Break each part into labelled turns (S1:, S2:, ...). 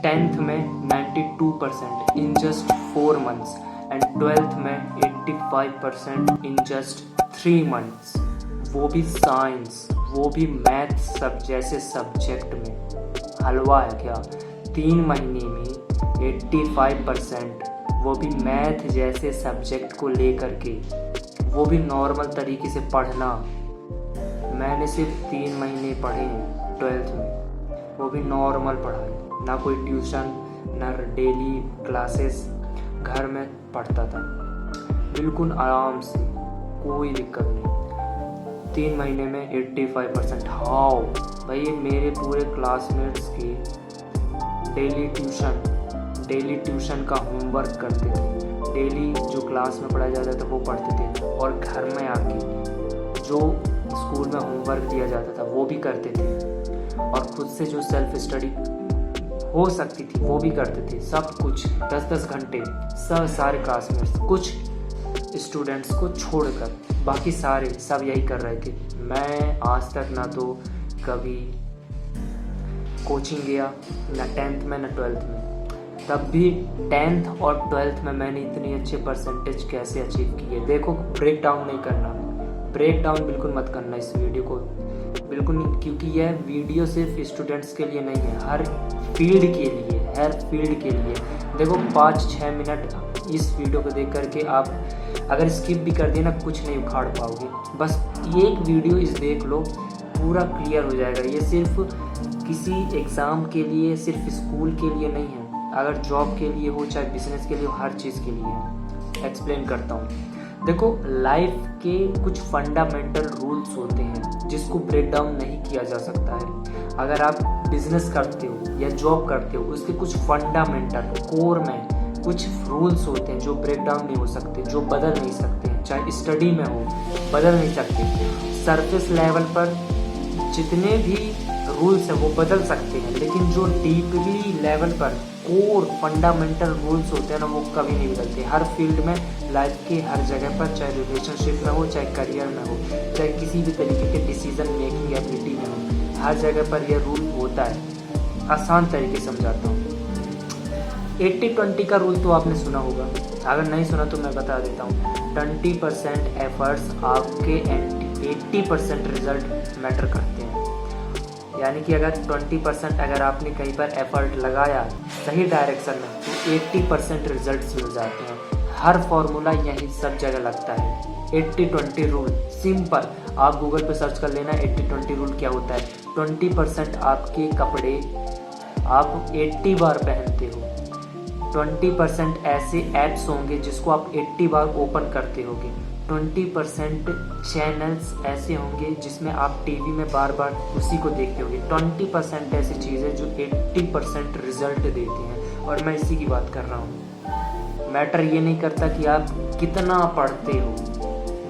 S1: 10th में 92% in just 4 months and 12th में 85% in just 3 months, वो भी साइंस, वो भी मैथ सब जैसे सब्जेक्ट में। हलवा है क्या? 3 महीने में 85%, वो भी मैथ जैसे सब्जेक्ट को लेकर के, वो भी नॉर्मल तरीके से पढ़ना। मैंने सिर्फ 3 महीने पढ़े हैं 12th में, वो भी नॉर्मल पढ़ाई, ना कोई ट्यूशन ना डेली क्लासेस, घर में पढ़ता था बिल्कुल आराम से, कोई दिक्कत नहीं। 3 महीने में 85%। हाउ भाई? ये मेरे पूरे क्लासमेट्स के डेली ट्यूशन का होमवर्क करते थे, डेली जो क्लास में पढ़ाया जाता था वो पढ़ते थे, और घर में आके जो स्कूल में होमवर्क दिया जाता था वो भी करते थे, और खुद से जो सेल्फ स्टडी हो सकती थी वो भी करते थे। सब कुछ 10-10 घंटे सारे क्लासमेट्स, कुछ स्टूडेंट्स को छोड़कर बाकी सारे सब यही कर रहे थे। मैं आज तक ना तो कभी कोचिंग गया, ना 10th में ना 12th में। तब भी 10th और 12th में मैंने इतनी अच्छे परसेंटेज कैसे अचीव किए? देखो, ब्रेक डाउन नहीं करना, ब्रेक डाउन बिल्कुल मत करना इस वीडियो को, बिल्कुल नहीं, क्योंकि यह वीडियो सिर्फ स्टूडेंट्स के लिए नहीं है, हर फील्ड के लिए, हर फील्ड के लिए। देखो 5-6 मिनट इस वीडियो को देख करके आप अगर स्किप भी कर दिए ना, कुछ नहीं उखाड़ पाओगे। बस एक वीडियो इस देख लो, पूरा क्लियर हो जाएगा। ये सिर्फ किसी एग्ज़ाम के लिए, सिर्फ स्कूल के लिए नहीं है, अगर जॉब के लिए हो चाहे बिजनेस के लिए हो, हर चीज़ के लिए एक्सप्लेन करता हूँ। देखो, लाइफ के कुछ फंडामेंटल रूल्स होते हैं जिसको ब्रेक डाउन नहीं किया जा सकता है। अगर आप बिजनेस करते हो या जॉब करते हो, उसके कुछ फंडामेंटल कोर में कुछ रूल्स होते हैं जो ब्रेक डाउन नहीं हो सकते, जो बदल नहीं सकते हैं। चाहे स्टडी में हो, बदल नहीं सकते। सरफेस लेवल पर जितने भी रूल्स हैं वो बदल सकते हैं, लेकिन जो डीपली लेवल पर कोर फंडामेंटल रूल्स होते हैं ना, वो कभी नहीं बदलते। हर फील्ड में, लाइफ के हर जगह पर, चाहे रिलेशनशिप में हो, चाहे करियर में हो, चाहे किसी भी तरीके के डिसीजन मेकिंग एबिलिटी में हो, हर जगह पर यह रूल होता है। आसान तरीके समझाता हूँ। 80-20 का रूल तो आपने सुना होगा, अगर नहीं सुना तो मैं बता देता हूँ। 20% एफर्ट्स आपके 80% रिजल्ट मैटर करते हैं। यानी कि अगर 20% अगर आपने कहीं पर एफर्ट लगाया सही डायरेक्शन में, तो 80% रिजल्ट्स मिल जाते हैं। हर फॉर्मूला यही सब जगह लगता है। 80-20 रूल सिंपल, आप गूगल पे सर्च कर लेना 80-20 रूल क्या होता है। 20% आपके कपड़े आप 80 बार पहनते हो, 20% ऐसे ऐप्स होंगे जिसको आप 80 बार ओपन करते होगे, 20% चैनल्स ऐसे होंगे जिसमें आप टीवी में बार बार उसी को देखते होगे। 20% ऐसी चीज़ें जो 80% रिजल्ट देती हैं, और मैं इसी की बात कर रहा हूँ। मैटर ये नहीं करता कि आप कितना पढ़ते हो,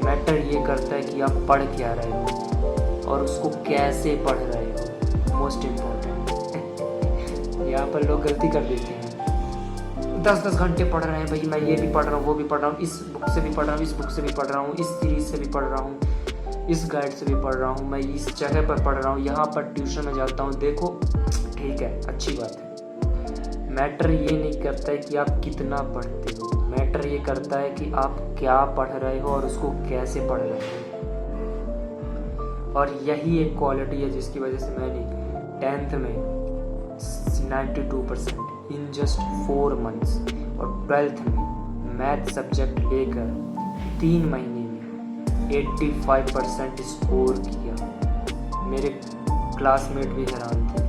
S1: मैटर ये करता है कि आप पढ़ क्या रहे हो और उसको कैसे पढ़ रहे हो। Most important. यहाँ पर लोग गलती कर देते हैं, 10-10 घंटे पढ़ रहे हैं, भाई मैं ये भी पढ़ रहा हूँ, वो भी पढ़ रहा हूँ, इस बुक से भी पढ़ रहा हूँ, इस बुक से भी पढ़ रहा हूँ, इस सीरीज से भी पढ़ रहा हूँ, इस गाइड से भी पढ़ रहा हूँ, मैं इस जगह पर पढ़ रहा हूँ, यहाँ पर ट्यूशन में जाता हूँ। देखो, ठीक है, अच्छी बात है। मैटर ये नहीं करता है कि आप कितना पढ़ते हो, मैटर ये करता है कि आप क्या पढ़ रहे हो और उसको कैसे पढ़ रहे हो। और यही एक क्वालिटी है जिसकी वजह से मैंने 10th में 92% इन जस्ट 4 months और 12th में मैथ सब्जेक्ट लेकर 3 महीने में 85% स्कोर किया। मेरे क्लासमेट भी हैरान थे।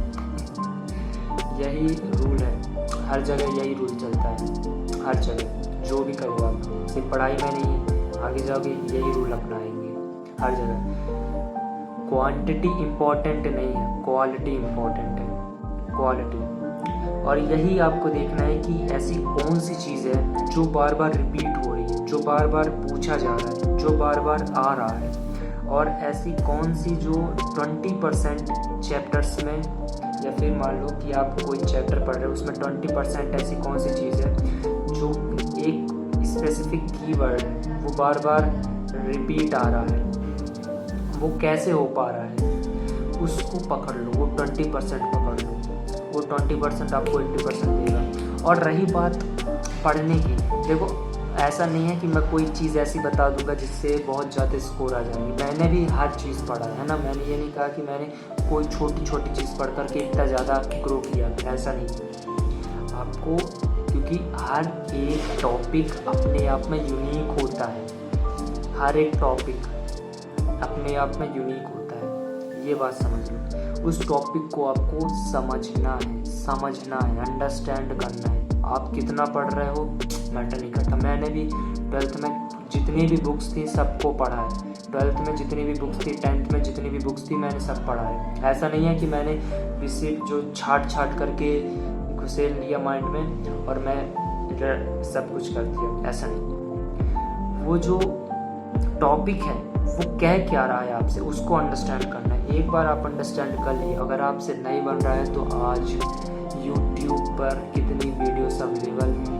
S1: यही रूल है, हर जगह यही रूल चलता है, हर जगह जो भी करो आप, सिर्फ पढ़ाई में नहीं, आगे जाओगे यही रूल अपनाएंगे हर जगह। क्वांटिटी इम्पॉर्टेंट नहीं है, क्वालिटी इम्पॉर्टेंट है, क्वालिटी। और यही आपको देखना है कि ऐसी कौन सी चीज़ है जो बार बार रिपीट हो रही है, जो बार बार पूछा जा रहा है, जो बार बार आ रहा है, और ऐसी कौन सी जो 20% चैप्टर्स में, या फिर मान लो कि आप कोई चैप्टर पढ़ रहे हो उसमें 20% ऐसी कौन सी चीज़ है जो एक स्पेसिफिक कीवर्ड है वो बार बार रिपीट आ रहा है, वो कैसे हो पा रहा है, उसको पकड़ लो, वो 20% पकड़ लो। वो 20% आपको 80% देगा। और रही बात पढ़ने की, देखो ऐसा नहीं है कि मैं कोई चीज़ ऐसी बता दूंगा जिससे बहुत ज़्यादा स्कोर आ जाएगी। मैंने भी हर चीज़ पढ़ा है ना, मैंने ये नहीं कहा कि मैंने कोई छोटी छोटी चीज़ पढ़ करके इतना ज़्यादा ग्रो किया, ऐसा नहीं है आपको, क्योंकि हर एक टॉपिक अपने आप में यूनिक होता है। हर एक टॉपिक अपने आप में यूनिक होता है, ये बात समझ लो। उस टॉपिक को आपको समझना है, अंडरस्टैंड करना है। आप कितना पढ़ रहे हो मैटर नहीं करता। मैंने भी 12th में जितनी भी बुक्स थी सबको पढ़ा है। 12th में जितनी भी बुक्स थी, 10th में जितनी भी बुक्स थी, मैंने सब पढ़ा है। ऐसा नहीं है कि मैंने किसी जो छाट करके घुसेल लिया माइंड में और मैं सब कुछ कर दिया, ऐसा नहीं। वो जो टॉपिक है वो कह क्या रहा है आपसे, उसको अंडरस्टैंड करना है। एक बार आप अंडरस्टैंड कर लिए, अगर आपसे नहीं बन रहा है तो आज YouTube पर कितनी वीडियोस अवेलेबल हैं,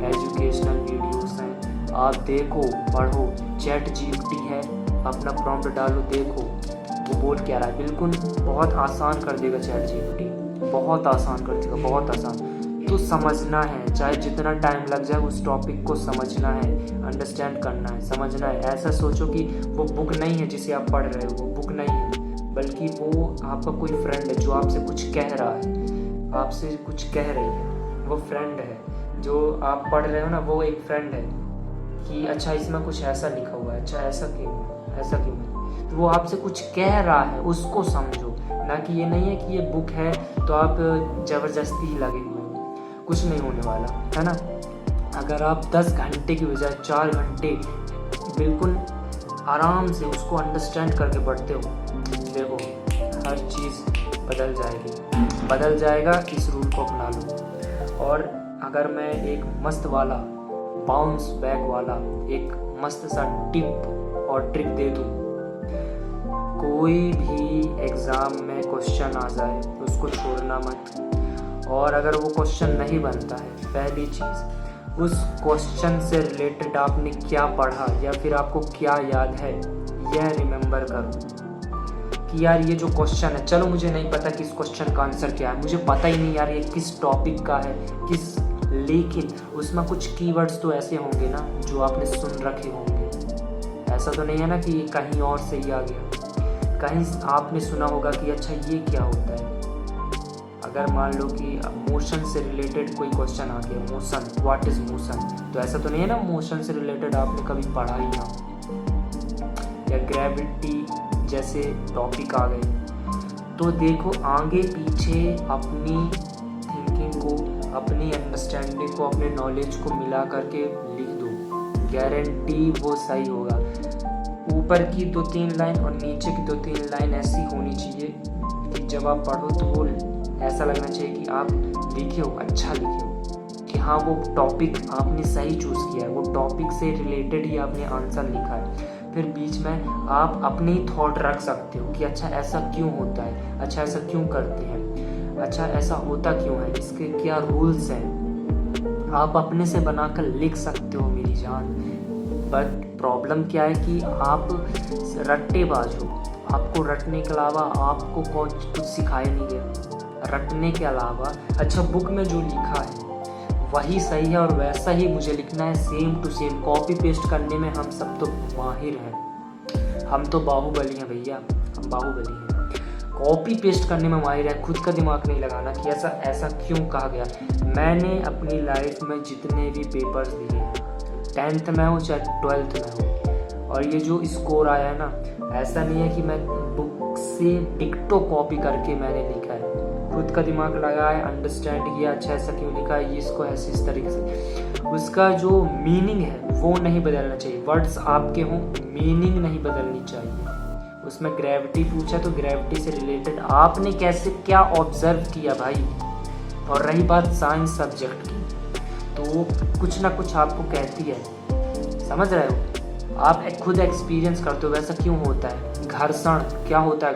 S1: एजुकेशनल वीडियोस हैं, आप देखो, पढ़ो। ChatGPT है, अपना प्रॉम्प्ट डालो, देखो वो बोल क्या रहा है। बिल्कुल बहुत आसान कर देगा ChatGPT, बहुत आसान कर देगा, बहुत आसान। तो समझना है, चाहे जितना टाइम लग जाए, उस टॉपिक को समझना है, अंडरस्टैंड करना है, समझना है। ऐसा सोचो कि वो बुक नहीं है जिसे आप पढ़ रहे हो, वो बुक नहीं है, बल्कि वो आपका कोई फ्रेंड है जो आपसे कुछ कह रहा है, आपसे कुछ कह रही है। वो फ्रेंड है जो आप पढ़ रहे हो ना, वो एक फ्रेंड है कि अच्छा इसमें कुछ ऐसा लिखा हुआ है, अच्छा ऐसा क्यों, ऐसा क्यों। तो वो आपसे कुछ कह रहा है, उसको समझो। ना कि ये नहीं है कि ये बुक है तो आप ज़बरदस्ती ही लगे हुए, कुछ नहीं होने वाला है ना। अगर आप 10 घंटे की बजाय 4 घंटे बिल्कुल आराम से उसको अंडरस्टैंड करके पढ़ते हो, देखो हर चीज़ बदल जाएगा। इस रूल को अपना लो। और अगर मैं एक मस्त वाला बाउंस बैक वाला एक मस्त सा टिप और ट्रिक दे दूँ, कोई भी एग्ज़ाम में क्वेश्चन आ जाए उसको छोड़ना मत। और अगर वो क्वेश्चन नहीं बनता है, पहली चीज़ उस क्वेश्चन से रिलेटेड आपने क्या पढ़ा या फिर आपको क्या याद है, यह रिमेंबर करो कि यार ये जो क्वेश्चन है, चलो मुझे नहीं पता कि इस क्वेश्चन का आंसर क्या है, मुझे पता ही नहीं यार ये किस टॉपिक का है, लेकिन उसमें कुछ कीवर्ड्स तो ऐसे होंगे ना जो आपने सुन रखे होंगे। ऐसा तो नहीं है ना कि कहीं और से ही आ गया, कहीं आपने सुना होगा कि अच्छा ये क्या होता है। अगर मान लो कि मोशन से रिलेटेड कोई क्वेश्चन आ गया, मोशन, व्हाट इज मोशन, तो ऐसा तो नहीं है ना मोशन से रिलेटेड आपने कभी पढ़ा ही ना, या ग्रेविटी जैसे टॉपिक आ गए। तो देखो आगे पीछे अपनी थिंकिंग को, अपनी अंडरस्टैंडिंग को, अपने नॉलेज को मिला करके लिख दो, गारंटी वो सही होगा। ऊपर की 2-3 लाइन और नीचे की 2-3 लाइन ऐसी होनी चाहिए कि जब आप पढ़ो तो वो ऐसा लगना चाहिए कि आप लिखे हो, अच्छा लिखे हो, कि हाँ वो टॉपिक आपने सही चूज़ किया है, वो टॉपिक से रिलेटेड ही आपने आंसर लिखा है। फिर बीच में आप अपने ही थॉट रख सकते हो कि अच्छा ऐसा क्यों होता है, अच्छा ऐसा क्यों करते हैं, अच्छा ऐसा होता क्यों है, इसके क्या रूल्स हैं। आप अपने से बनाकर लिख सकते हो मेरी जान। बट प्रॉब्लम क्या है कि आप रट्टेबाज हो, आपको रटने के अलावा आपको कुछ सिखाया नहीं गया। रटने के अलावा अच्छा बुक में जो लिखा है वही सही है और वैसा ही मुझे लिखना है, same to same. Copy paste करने में हम सब तो माहिर हैं, हम तो बाहुबली हैं भैया, हम बाहुबली हैं। कॉपी पेस्ट करने में माहिर है, खुद का दिमाग नहीं लगाना कि ऐसा ऐसा क्यों कहा गया। मैंने अपनी लाइफ में जितने भी पेपर्स दिए, 10th में हो चाहे 12th में हो, और ये जो स्कोर आया है ना, ऐसा नहीं है कि मैं बुक से डिक्टो कॉपी करके मैंने लिखा है। खुद का दिमाग लगाया, अंडरस्टैंड किया, अच्छा ऐसा क्यों लिखा है, ये इसको ऐसे इस तरीके से। उसका जो मीनिंग है वो नहीं बदलना चाहिए। वर्ड्स आपके हों, मीनिंग नहीं बदलनी चाहिए। उसमें ग्रेविटी पूछा तो ग्रेविटी से रिलेटेड आपने कैसे क्या ऑब्जर्व किया भाई। और रही बात साइंस सब्जेक्ट की, तो वो कुछ ना कुछ आपको कहती है, समझ रहे हो। आप खुद एक्सपीरियंस करते हो वैसा क्यों होता है। घर्षण क्या होता है,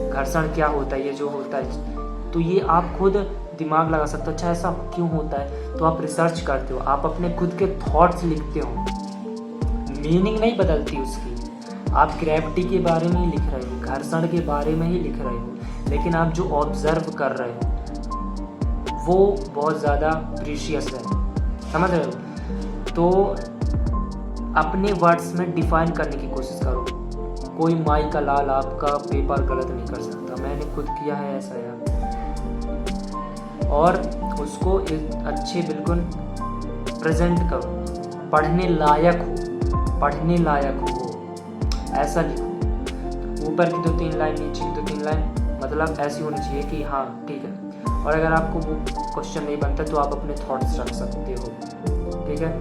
S1: घर्षण क्या होता है, ये जो होता है, तो ये आप खुद दिमाग लगा सकते हो। अच्छा ऐसा क्यों होता है, तो आप रिसर्च करते हो, आप अपने खुद के थॉट्स लिखते हो, मीनिंग नहीं बदलती उसकी। आप ग्रेविटी के बारे में ही लिख रहे हो, घर्षण के बारे में ही लिख रहे हो, लेकिन आप जो ऑब्जर्व कर रहे हो वो बहुत ज़्यादा प्रीशियस है, समझ रहे हो। तो अपने वर्ड्स में डिफाइन करने की कोशिश करो। कोई माई का लाल आपका पेपर गलत नहीं कर सकता, मैंने खुद किया है ऐसा यार। और उसको एक अच्छे बिल्कुल प्रेजेंट करो, पढ़ने लायक हो ऐसा लिखो। ऊपर की 2-3 लाइन, नीचे की 2-3 लाइन, मतलब ऐसी होनी चाहिए कि हाँ ठीक है। और अगर आपको वो क्वेश्चन नहीं बनता तो आप अपने थॉट्स रख सकते हो, ठीक है।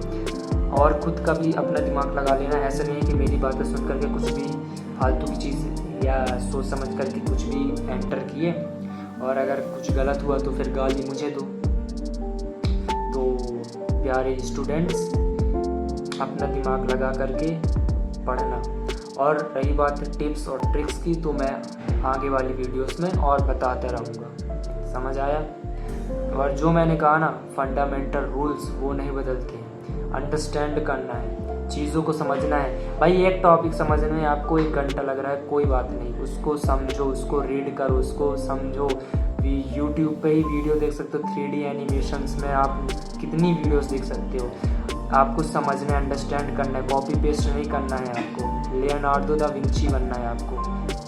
S1: और खुद का भी अपना दिमाग लगा लेना, ऐसा नहीं है कि मेरी बातें सुन करके कुछ भी फालतू की चीज़ या सोच समझ करके कुछ भी एंटर किए, और अगर कुछ गलत हुआ तो फिर गाली मुझे दो। तो प्यारे स्टूडेंट्स, अपना दिमाग लगा करके पढ़ना। और रही बात टिप्स और ट्रिक्स की, तो मैं आगे वाली वीडियोस में और बताता रहूँगा, समझ आया। और जो मैंने कहा ना, फंडामेंटल रूल्स वो नहीं बदलते, अंडरस्टैंड करना है, चीज़ों को समझना है। भाई एक टॉपिक समझने में आपको 1 घंटा लग रहा है, कोई बात नहीं, उसको समझो, उसको रीड करो, उसको समझो। यूट्यूब पे ही वीडियो देख सकते हो, 3D एनिमेशंस में आप कितनी वीडियोस देख सकते हो। आपको समझना है, अंडरस्टैंड करना है, कॉपी पेस्ट नहीं करना है आपको। लियोनार्डो दा विंची बनना है आपको,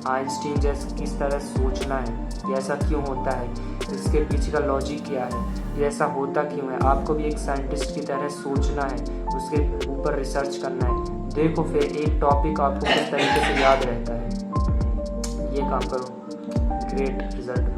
S1: आइंस्टीन जैसे किस तरह सोचना है, ये ऐसा क्यों होता है, इसके पीछे का लॉजिक क्या है, ये ऐसा होता क्यों है। आपको भी एक साइंटिस्ट की तरह सोचना है, उसके ऊपर रिसर्च करना है। देखो फिर एक टॉपिक आपको किस तरीके से याद रहता है। ये काम करो, ग्रेट रिजल्ट।